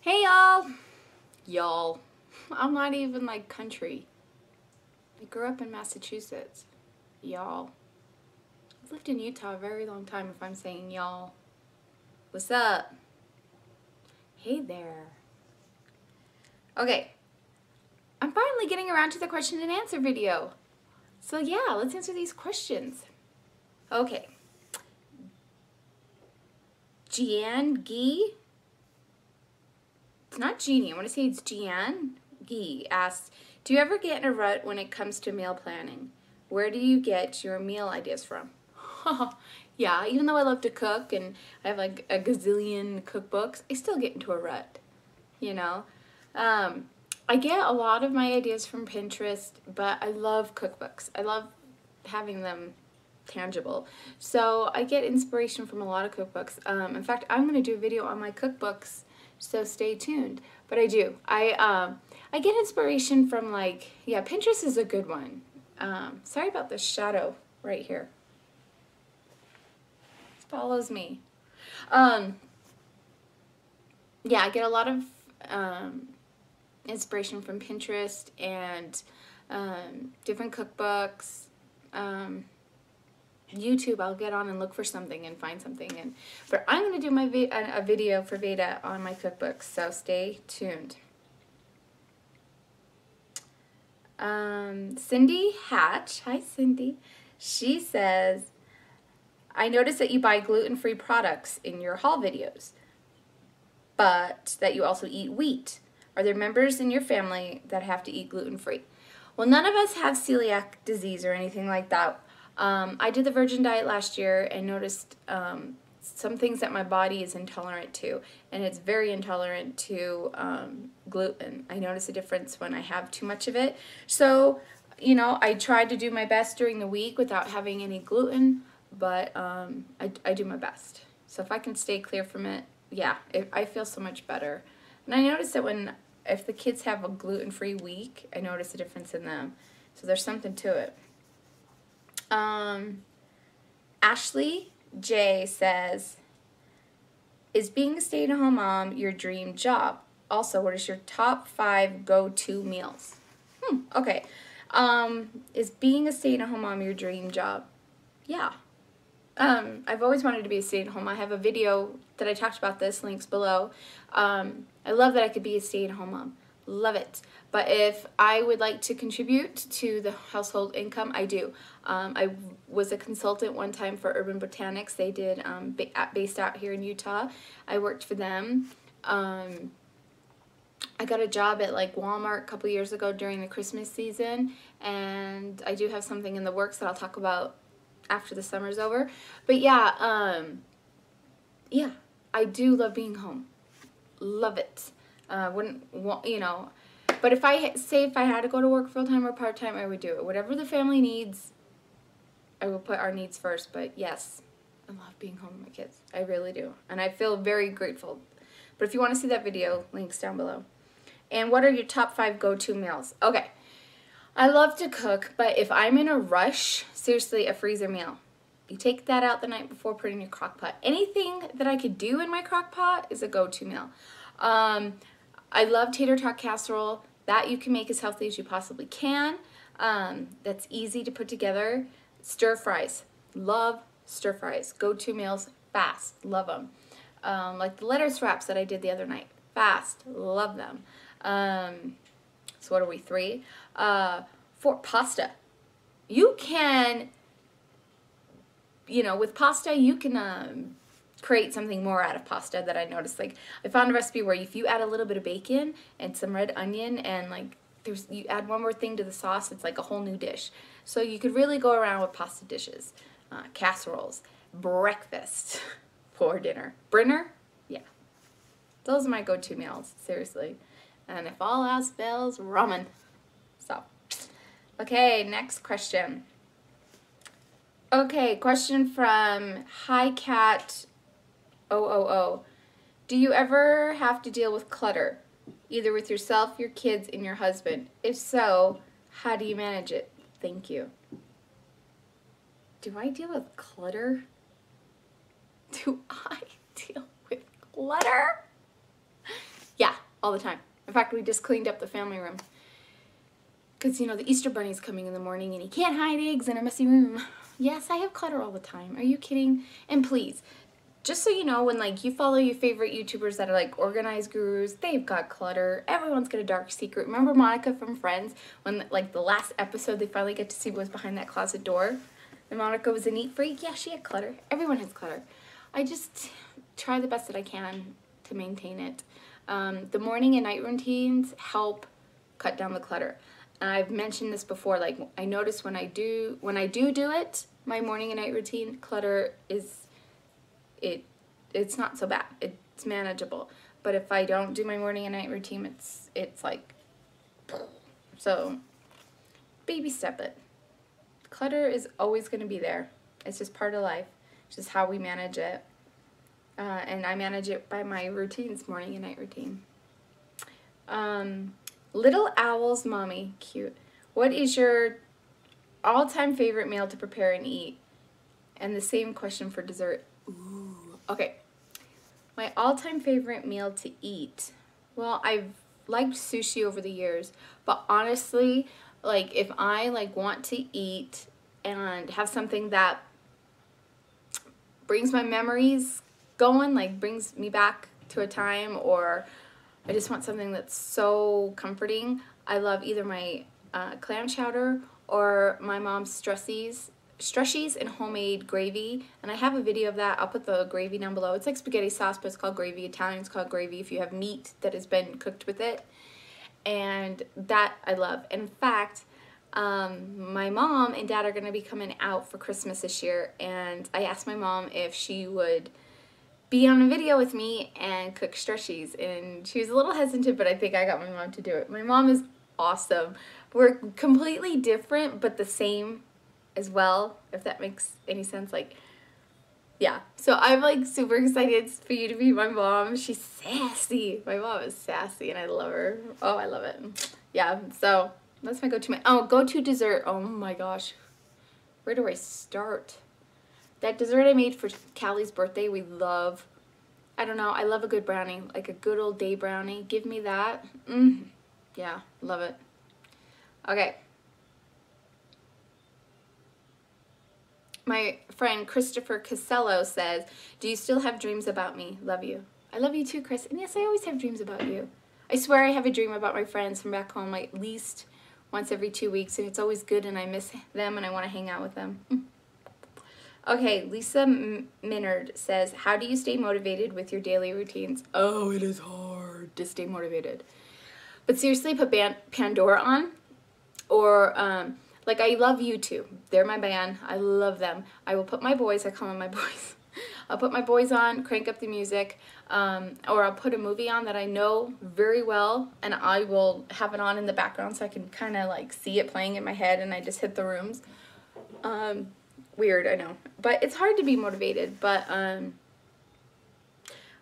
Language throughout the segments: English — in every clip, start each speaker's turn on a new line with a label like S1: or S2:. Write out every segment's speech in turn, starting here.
S1: Hey y'all! Y'all. I'm not even like country. I grew up in Massachusetts. Y'all. I've lived in Utah a very long time if I'm saying y'all. What's up? Hey there. Okay. I'm finally getting around to the question and answer video. So yeah, let's answer these questions. Okay. Jian Gee? It's not Jeannie. I want to say it's Jian Gee asks, do you ever get in a rut when it comes to meal planning? Where do you get your meal ideas from? Yeah, even though I love to cook and I have like a gazillion cookbooks, I still get into a rut, you know? I get a lot of my ideas from Pinterest, but I love cookbooks. I love having them tangible. So I get inspiration from a lot of cookbooks. In fact, I'm going to do a video on my cookbooks, so stay tuned. But I do. I get inspiration from Pinterest is a good one. Sorry about the shadow right here. It follows me. Yeah, I get a lot of inspiration from Pinterest and different cookbooks. YouTube, I'll get on and look for something and find something. But I'm going to do a video for Veda on my cookbooks, so stay tuned. Cindy Hatch, hi Cindy, she says, I noticed that you buy gluten-free products in your haul videos, but that you also eat wheat. Are there members in your family that have to eat gluten-free? Well, none of us have celiac disease or anything like that. I did the virgin diet last year and noticed some things that my body is intolerant to, and it's very intolerant to gluten. I notice a difference when I have too much of it. So, you know, I tried to do my best during the week without having any gluten, but I do my best. So if I can stay clear from it, yeah, I feel so much better. And I noticed that if the kids have a gluten-free week, I notice a difference in them. So there's something to it. Ashley J says, is being a stay-at-home mom your dream job? Also, what is your top 5 go-to meals? Okay. Is being a stay-at-home mom your dream job? Yeah. I've always wanted to be a stay-at-home. I have a video that I talked about this, links below. I love that I could be a stay-at-home mom. Love it. But if I would like to contribute to the household income, I do. I was a consultant one time for Urban Botanics. They did, based out here in Utah. I worked for them. I got a job at Walmart a couple years ago during the Christmas season, and I do have something in the works that I'll talk about after the summer's over. But yeah, yeah, I do love being home. Love it. Wouldn't want, you know, but if I had to go to work full-time or part-time, I would do it. Whatever the family needs, I will put our needs first. But yes, I love being home with my kids. I really do. And I feel very grateful. But if you want to see that video, links down below. And what are your top 5 go-to meals? Okay. I love to cook, but if I'm in a rush, seriously, a freezer meal. You take that out the night before, put it in your crock pot. Anything that I could do in my crock pot is a go-to meal. I love tater tot casserole. That you can make as healthy as you possibly can. That's easy to put together. Stir fries. Love stir fries. Go-to meals. Fast. Love them. Like the lettuce wraps that I did the other night. Fast. Love them. So what are we, 3? 4, pasta. You can, you know, with pasta, you can create something more out of pasta that I noticed. Like, I found a recipe where if you add a little bit of bacon and some red onion and you add one more thing to the sauce, it's like a whole new dish. So you could really go around with pasta dishes, casseroles, breakfast for dinner. Brinner? Yeah. Those are my go-to meals, seriously. And if all else fails, ramen. So, okay, next question. Okay, question from HiCat000. Do you ever have to deal with clutter, either with yourself, your kids, and your husband? If so, how do you manage it? Thank you. Do I deal with clutter? Do I deal with clutter? Yeah, all the time. In fact, we just cleaned up the family room. Because, you know, the Easter Bunny's coming in the morning and he can't hide eggs in a messy room. Yes, I have clutter all the time. Are you kidding? And please, just so you know, when like you follow your favorite YouTubers that are like organized gurus, they've got clutter. Everyone's got a dark secret. Remember Monica from Friends? When like the last episode they finally get to see what was behind that closet door? And Monica was a neat freak. Yeah, she had clutter. Everyone has clutter. I just try the best that I can to maintain it. The morning and night routines help cut down the clutter. And I've mentioned this before, like I notice when I do it, my morning and night routine, clutter is, it's not so bad. It's manageable. But if I don't do my morning and night routine, it's like, so baby step it. Clutter is always going to be there. It's just part of life. It's just how we manage it. And I manage it by my routines, morning and night routine. Little Owl's mommy, cute. What is your all-time favorite meal to prepare and eat? And the same question for dessert. Ooh, okay. My all-time favorite meal to eat. Well, I've liked sushi over the years, but honestly, like if I like want to eat and have something that brings my memories going, like brings me back to a time, or I just want something that's so comforting, I love either my clam chowder or my mom's strushies and homemade gravy. And I have a video of that. I'll put the gravy down below. It's like spaghetti sauce, but it's called gravy. Italian, it's called gravy if you have meat that has been cooked with it. And that I love. In fact, my mom and dad are going to be coming out for Christmas this year, and I asked my mom if she would be on a video with me and cook strushies, and she was a little hesitant, but I think I got my mom to do it. My mom is awesome. We're completely different, but the same as well, if that makes any sense. Like, yeah. So I'm like super excited for you to be my mom. She's sassy. My mom is sassy, and I love her. Oh, I love it. Yeah, so that's my go-to. Go-to dessert. Oh my gosh. Where do I start? That dessert I made for Callie's birthday, we love. I don't know, I love a good brownie, like a good old day brownie. Give me that. Yeah, love it. Okay. My friend Christopher Casello says, do you still have dreams about me? Love you. I love you too, Chris. And yes, I always have dreams about you. I swear I have a dream about my friends from back home like at least once every 2 weeks, and it's always good, and I miss them and I want to hang out with them. Okay, Lisa Minard says, how do you stay motivated with your daily routines? Oh, it is hard to stay motivated. But seriously, put Pandora on. Or, like, I love U2. They're my band. I love them. I will put my boys, I call them my boys. I'll put my boys on, crank up the music, or I'll put a movie on that I know very well, and I will have it on in the background so I can kind of, like, see it playing in my head, and I just hit the rooms. Weird, I know, but it's hard to be motivated. But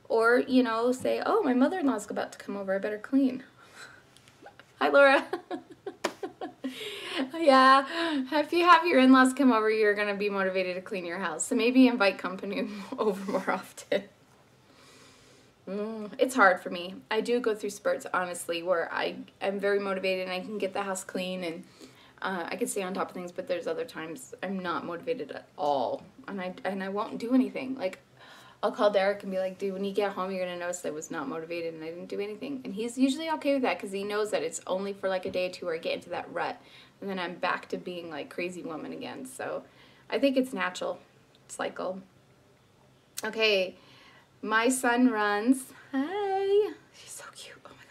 S1: or you know, say, oh, my mother-in-law's about to come over, I better clean. Hi, Laura. Yeah, if you have your in-laws come over, you're gonna be motivated to clean your house, so maybe invite company over more often. It's hard for me. I do go through spurts, honestly, where I'm very motivated and I can get the house clean, and I can stay on top of things, but there's other times I'm not motivated at all, and I won't do anything. Like, I'll call Derek and be like, dude, when you get home, you're going to notice I was not motivated and I didn't do anything. And he's usually okay with that because he knows that it's only for like a day or two where I get into that rut, and then I'm back to being like crazy woman again. So I think it's natural cycle. Okay, my son runs. Hi. She's so cute. Oh my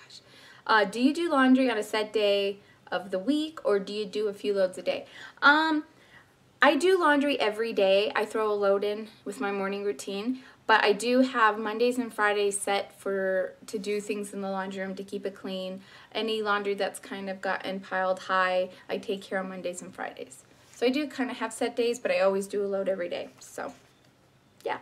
S1: gosh. Do you do laundry on a set day of the week, or do you do a few loads a day? I do laundry every day. I throw a load in with my morning routine, but I do have Mondays and Fridays set to do things in the laundry room to keep it clean. Any laundry that's kind of gotten piled high, I take care on Mondays and Fridays. So I do kind of have set days, but I always do a load every day. So, yeah.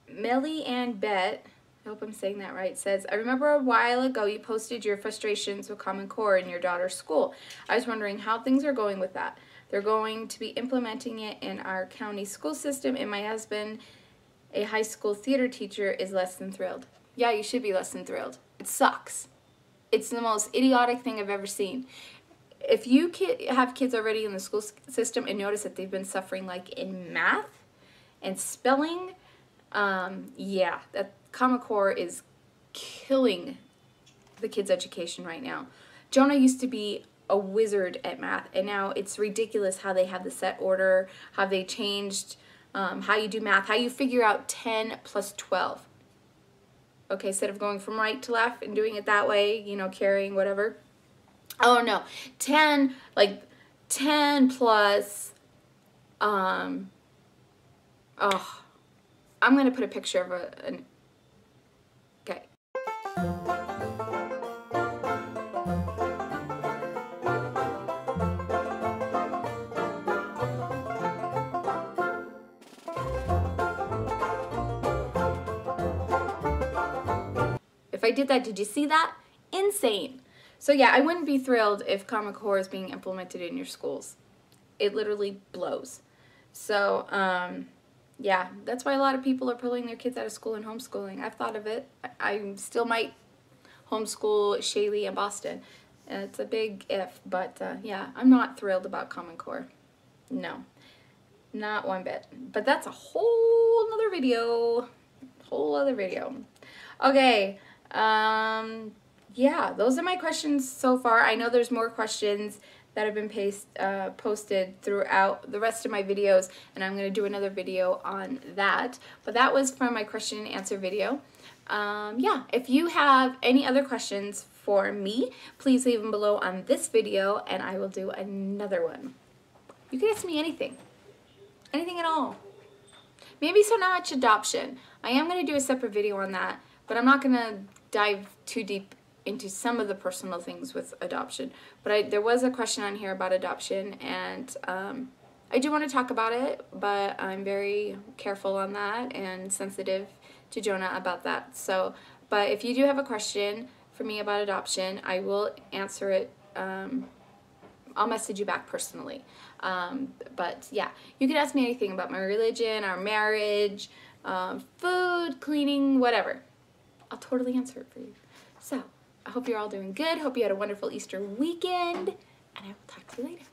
S1: Millie and Bet, I hope I'm saying that right, says, I remember a while ago you posted your frustrations with Common Core in your daughter's school. I was wondering how things are going with that. They're going to be implementing it in our county school system, and my husband a high school theater teacher is less than thrilled. Yeah, you should be less than thrilled. It sucks. It's the most idiotic thing I've ever seen. If you have kids already in the school system and notice that they've been suffering like in math and spelling, yeah, that Common Core is killing the kids' education right now. Jonah used to be a wizard at math, and now it's ridiculous how they have the set order, how they changed how you do math, how you figure out 10 plus 12. Okay, instead of going from right to left and doing it that way, you know, carrying whatever. Oh no, 10 plus, oh, I'm gonna put a picture of okay. If I did that, did you see that? Insane. So yeah, I wouldn't be thrilled if Common Core is being implemented in your schools. It literally blows. So, yeah, that's why a lot of people are pulling their kids out of school and homeschooling. I've thought of it. I still might homeschool Shaylee in Boston. It's a big if, but yeah, I'm not thrilled about Common Core. No, not one bit. But that's a whole nother video. Whole other video. Okay. Yeah, those are my questions so far. I know there's more questions that have been posted throughout the rest of my videos, and I'm going to do another video on that. But that was from my question and answer video. Yeah, if you have any other questions for me, please leave them below on this video, and I will do another one. You can ask me anything. Anything at all. Maybe so not much adoption. I am going to do a separate video on that, but I'm not going to dive too deep into some of the personal things with adoption. But there was a question on here about adoption, and I do want to talk about it, but I'm very careful on that and sensitive to Jonah about that. So, but if you do have a question for me about adoption, I will answer it. I'll message you back personally. But yeah, you can ask me anything about my religion, our marriage, food, cleaning, whatever. I'll totally answer it for you. So, I hope you're all doing good. Hope you had a wonderful Easter weekend, and I will talk to you later.